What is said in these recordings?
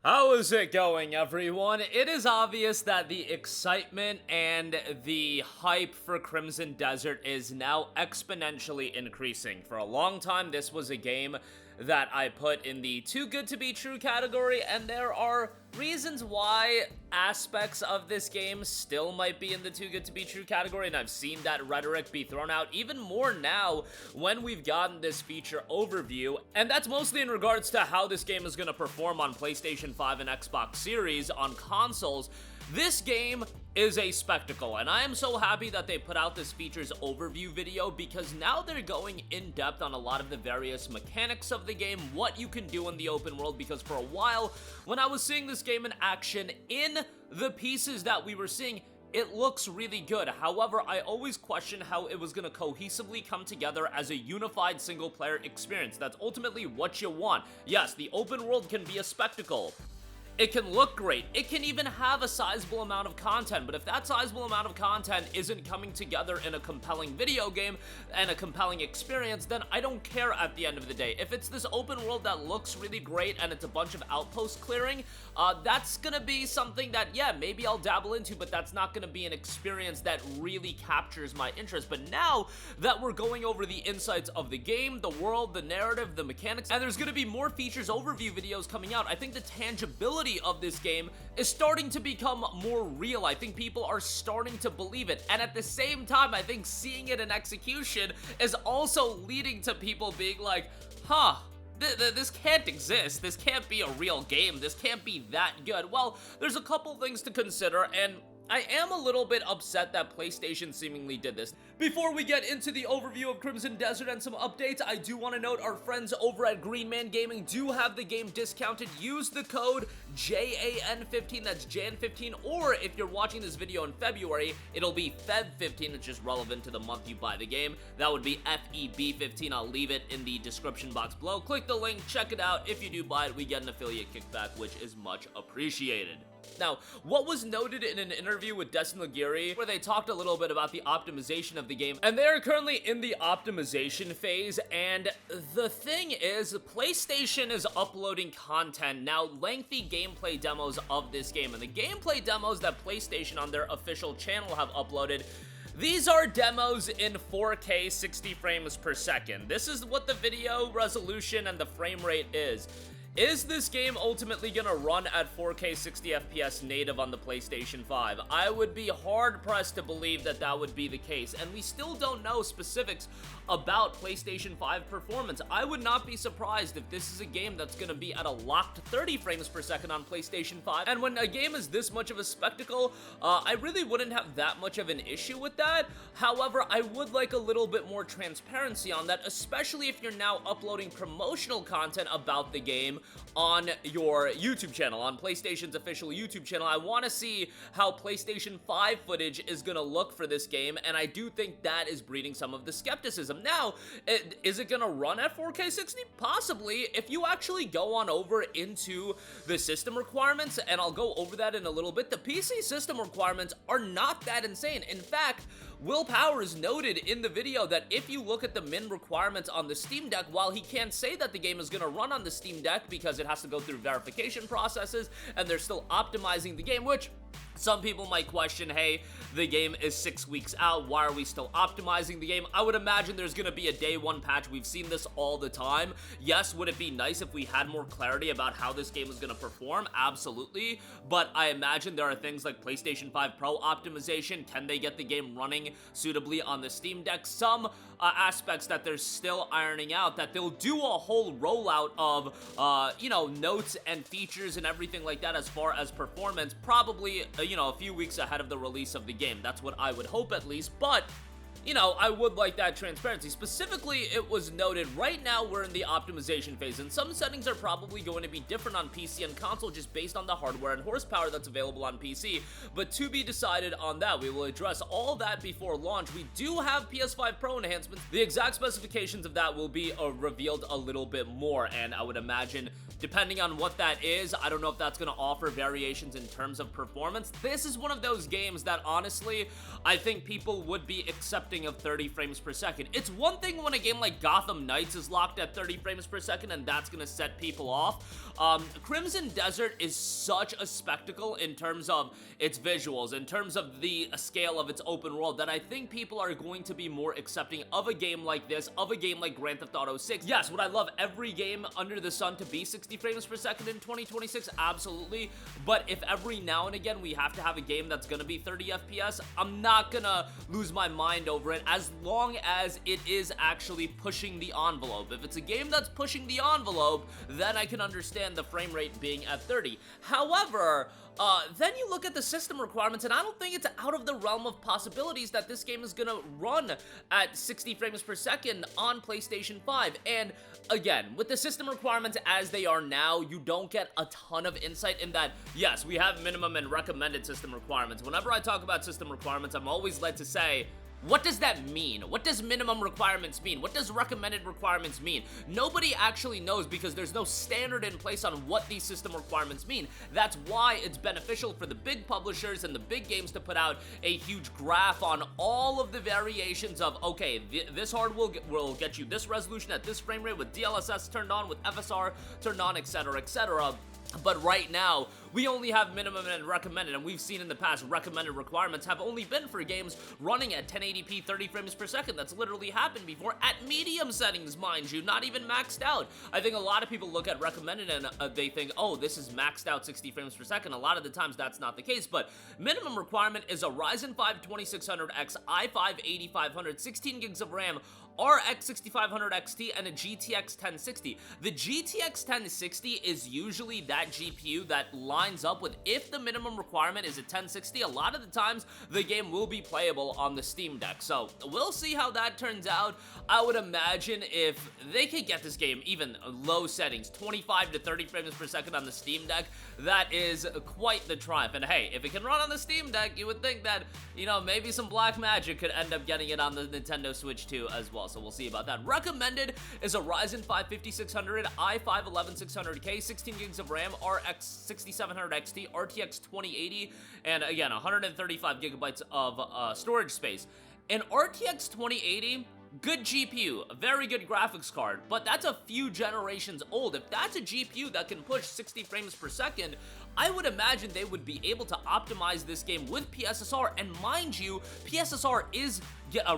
How is it going, everyone? It is obvious that the excitement and the hype for Crimson Desert is now exponentially increasing. For a long time, this was a game that I put in the too good to be true category, and there are reasons why aspects of this game still might be in the too good to be true category, and I've seen that rhetoric be thrown out even more now when we've gotten this feature overview, and that's mostly in regards to how this game is going to perform on PlayStation 5 and Xbox Series on consoles. This game is a spectacle, and I am so happy that they put out this features overview video because now they're going in depth on a lot of the various mechanics of the game, what you can do in the open world, because for a while, when I was seeing this game in action in the pieces that we were seeing, it looks really good. However, I always questioned how it was going to cohesively come together as a unified single-player experience. That's ultimately what you want. Yes, the open world can be a spectacle. It can look great. It can even have a sizable amount of content, but if that sizable amount of content isn't coming together in a compelling video game and a compelling experience, then I don't care at the end of the day. If it's this open world that looks really great and it's a bunch of outpost clearing, that's gonna be something that, yeah, maybe I'll dabble into, but that's not gonna be an experience that really captures my interest. But now that we're going over the insights of the game, the world, the narrative, the mechanics, and there's gonna be more features overview videos coming out, I think the tangibility of this game is starting to become more real. I think people are starting to believe it, and at the same time, I think seeing it in execution is also leading to people being like, huh, this can't exist. This can't be a real game. This can't be that good. Well, there's a couple things to consider, and I am a little bit upset that PlayStation seemingly did this. Before we get into the overview of Crimson Desert and some updates, I do want to note our friends over at Green Man Gaming do have the game discounted. Use the code JAN15, that's JAN15, or if you're watching this video in February, it'll be Feb15, it's just relevant to the month you buy the game. That would be FEB15. I'll leave it in the description box below. Click the link, check it out. If you do buy it, we get an affiliate kickback, which is much appreciated. Now, what was noted in an interview with Destin Laguerre, where they talked a little bit about the optimization of the game, and they are currently in the optimization phase, and the thing is, PlayStation is uploading content, now lengthy gameplay demos of this game, and the gameplay demos that PlayStation on their official channel have uploaded, these are demos in 4K 60 frames per second. This is what the video resolution and the frame rate is. Is this game ultimately gonna run at 4K 60 FPS native on the PlayStation 5? I would be hard-pressed to believe that that would be the case, and we still don't know specifics about PlayStation 5 performance. I would not be surprised if this is a game that's gonna be at a locked 30 frames per second on PlayStation 5, and when a game is this much of a spectacle, I really wouldn't have that much of an issue with that. However, I would like a little bit more transparency on that, especially if you're now uploading promotional content about the game on your YouTube channel, on PlayStation's official YouTube channel. I want to see how PlayStation 5 footage is going to look for this game, and I do think that is breeding some of the skepticism. Now, is it going to run at 4K 60? Possibly. If you actually go on over into the system requirements, and I'll go over that in a little bit, the PC system requirements are not that insane. In fact, Will Powers noted in the video that if you look at the min requirements on the Steam Deck, while he can't say that the game is going to run on the Steam Deck because it has to go through verification processes and they're still optimizing the game, which some people might question, hey, the game is 6 weeks out, why are we still optimizing the game? I would imagine there's gonna be a day one patch. We've seen this all the time. Yes, would it be nice if we had more clarity about how this game is gonna perform? Absolutely, but I imagine there are things like PlayStation 5 Pro optimization. Can they get the game running suitably on the Steam Deck? Some aspects that they're still ironing out, that they'll do a whole rollout of, notes and features and everything like that as far as performance, probably, a few weeks ahead of the release of the game. That's what I would hope at least, but I would like that transparency. Specifically, it was noted right now we're in the optimization phase, and some settings are probably going to be different on PC and console just based on the hardware and horsepower that's available on PC, but to be decided on that. We will address all that before launch. We do have PS5 Pro enhancements. The exact specifications of that will be revealed a little bit more, and I would imagine depending on what that is, I don't know if that's going to offer variations in terms of performance. This is one of those games that honestly, I think people would be accepting of 30 frames per second. It's one thing when a game like Gotham Knights is locked at 30 frames per second and that's going to set people off. Crimson Desert is such a spectacle in terms of its visuals, in terms of the scale of its open world, that I think people are going to be more accepting of a game like this, of a game like Grand Theft Auto 6. Yes, would I love every game under the sun to be 60 frames per second in 2026? Absolutely. But if every now and again we have to have a game that's gonna be 30 FPS, I'm not gonna lose my mind over it as long as it is actually pushing the envelope. If it's a game that's pushing the envelope, then I can understand the frame rate being at 30. However, then you look at the system requirements, and I don't think it's out of the realm of possibilities that this game is gonna run at 60 frames per second on PlayStation 5. And again, with the system requirements as they are now, you don't get a ton of insight in that. Yes, we have minimum and recommended system requirements. Whenever I talk about system requirements, I'm always led to say, what does that mean? What does minimum requirements mean? What does recommended requirements mean? Nobody actually knows because there's no standard in place on what these system requirements mean. That's why it's beneficial for the big publishers and the big games to put out a huge graph on all of the variations of, okay, this hard will get you this resolution at this frame rate with DLSS turned on, with FSR turned on, etc., etc. But right now, we only have minimum and recommended, and we've seen in the past recommended requirements have only been for games running at 1080p 30 frames per second. That's literally happened before at medium settings, mind you, not even maxed out. I think a lot of people look at recommended and they think, oh, this is maxed out 60 frames per second. A lot of the times that's not the case, but minimum requirement is a Ryzen 5 2600X, i5 8500, 16 gigs of RAM, RX 6500 XT, and a GTX 1060. The GTX 1060 is usually that GPU that lines up with, if the minimum requirement is a 1060, a lot of the times the game will be playable on the Steam Deck. So we'll see how that turns out. I would imagine if they could get this game even low settings, 25 to 30 frames per second on the Steam Deck, that is quite the triumph. And hey, if it can run on the Steam Deck, you would think that, you know, maybe some black magic could end up getting it on the Nintendo Switch too as well. So we'll see about that. Recommended is a Ryzen 5 5600, i5 11600K, 16 gigs of RAM, RX 6700 XT, RTX 2080, and again, 135 gigabytes of storage space. An RTX 2080, good GPU, a very good graphics card, but that's a few generations old. If that's a GPU that can push 60 frames per second, I would imagine they would be able to optimize this game with PSSR, and mind you, PSSR is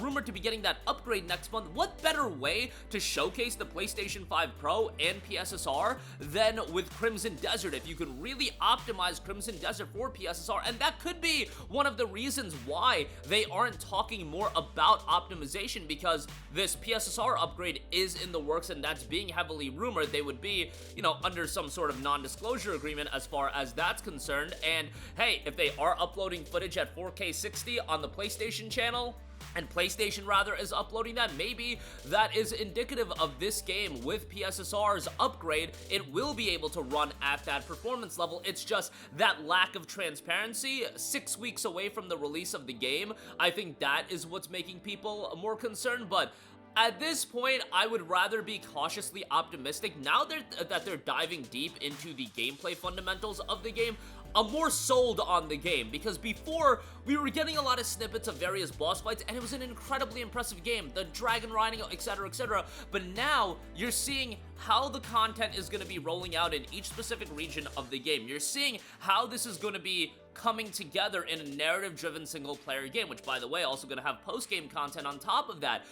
rumored to be getting that upgrade next month. What better way to showcase the PlayStation 5 Pro and PSSR than with Crimson Desert, if you could really optimize Crimson Desert for PSSR, and that could be one of the reasons why they aren't talking more about optimization, because this PSSR upgrade is in the works and that's being heavily rumored. They would be, you know, under some sort of non-disclosure agreement as far as that's concerned, and hey, if they are uploading footage at 4K 60 on the PlayStation channel, and PlayStation rather is uploading that, maybe that is indicative of this game with PSSR's upgrade. It will be able to run at that performance level. It's just that lack of transparency 6 weeks away from the release of the game. I think that is what's making people more concerned, but at this point, I would rather be cautiously optimistic. Now that they're diving deep into the gameplay fundamentals of the game, I'm more sold on the game, because before we were getting a lot of snippets of various boss fights and it was an incredibly impressive game, the dragon riding, etc., etc., but now you're seeing how the content is going to be rolling out in each specific region of the game. You're seeing how this is going to be coming together in a narrative-driven single-player game, which, by the way, also going to have post-game content on top of that.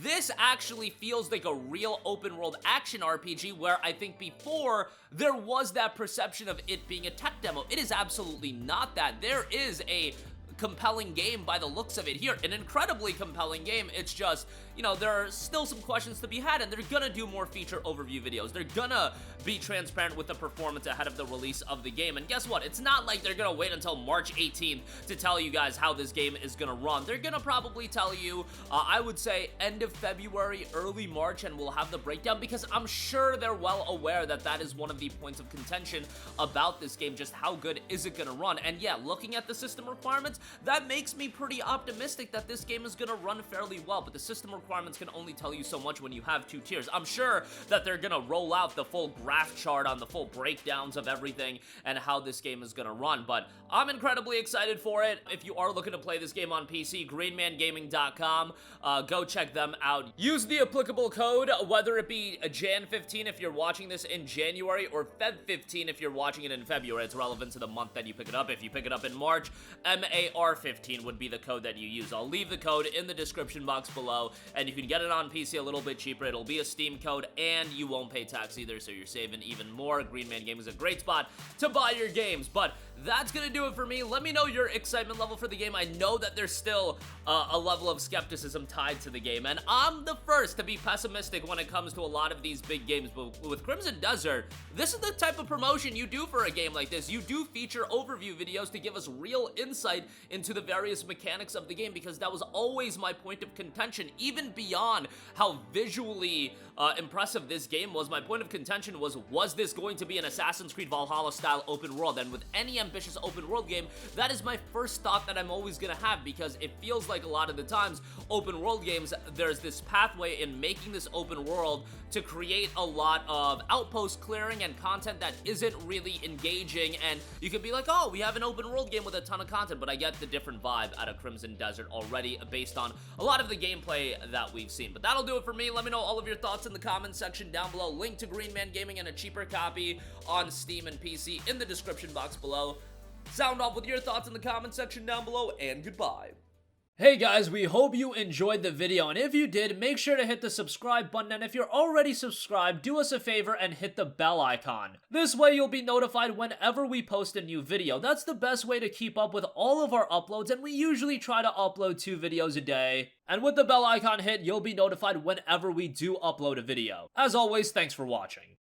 This actually feels like a real open-world action RPG, where I think before there was that perception of it being a tech demo. It is absolutely not that. There is a compelling game by the looks of it here, an incredibly compelling game. It's just, you know, there are still some questions to be had, and they're gonna do more feature overview videos. They're gonna be transparent with the performance ahead of the release of the game, and guess what? It's not like they're gonna wait until March 18th to tell you guys how this game is gonna run. They're gonna probably tell you, I would say, end of February, early March, and we'll have the breakdown, because I'm sure they're well aware that that is one of the points of contention about this game, just how good is it gonna run. And yeah, looking at the system requirements, that makes me pretty optimistic that this game is gonna run fairly well, but the system requirements requirements can only tell you so much when you have 2 tiers. I'm sure that they're gonna roll out the full graph chart on the full breakdowns of everything and how this game is gonna run, but I'm incredibly excited for it. If you are looking to play this game on PC, greenmangaming.com, go check them out. Use the applicable code, whether it be Jan 15 if you're watching this in January, or Feb 15 if you're watching it in February. It's relevant to the month that you pick it up. If you pick it up in March, MAR 15 would be the code that you use. I'll leave the code in the description box below, and you can get it on PC a little bit cheaper. It'll be a Steam code, and you won't pay tax either, so you're saving even more. Green Man Gaming is a great spot to buy your games, but that's gonna do it for me. Let me know your excitement level for the game. I know that there's still a level of skepticism tied to the game, and I'm the first to be pessimistic when it comes to a lot of these big games, but with Crimson Desert, this is the type of promotion you do for a game like this. You do feature overview videos to give us real insight into the various mechanics of the game, because that was always my point of contention. Even beyond how visually impressive this game was, my point of contention was this going to be an Assassin's Creed Valhalla style open world? And with any ambitious open world game, that is my first thought that I'm always gonna have, because it feels like a lot of the times open world games, there's this pathway in making this open world to create a lot of outpost clearing and content that isn't really engaging, and you could be like, oh, we have an open world game with a ton of content, but I get the different vibe out of Crimson Desert already based on a lot of the gameplay that we've seen. But that'll do it for me. Let me know all of your thoughts in the comments section down below. Link to Green Man Gaming and a cheaper copy on Steam and PC in the description box below. Sound off with your thoughts in the comments section down below, and goodbye. Hey guys, we hope you enjoyed the video, and if you did, make sure to hit the subscribe button, and if you're already subscribed, do us a favor and hit the bell icon. This way you'll be notified whenever we post a new video. That's the best way to keep up with all of our uploads, and we usually try to upload 2 videos a day. And with the bell icon hit, you'll be notified whenever we do upload a video. As always, thanks for watching.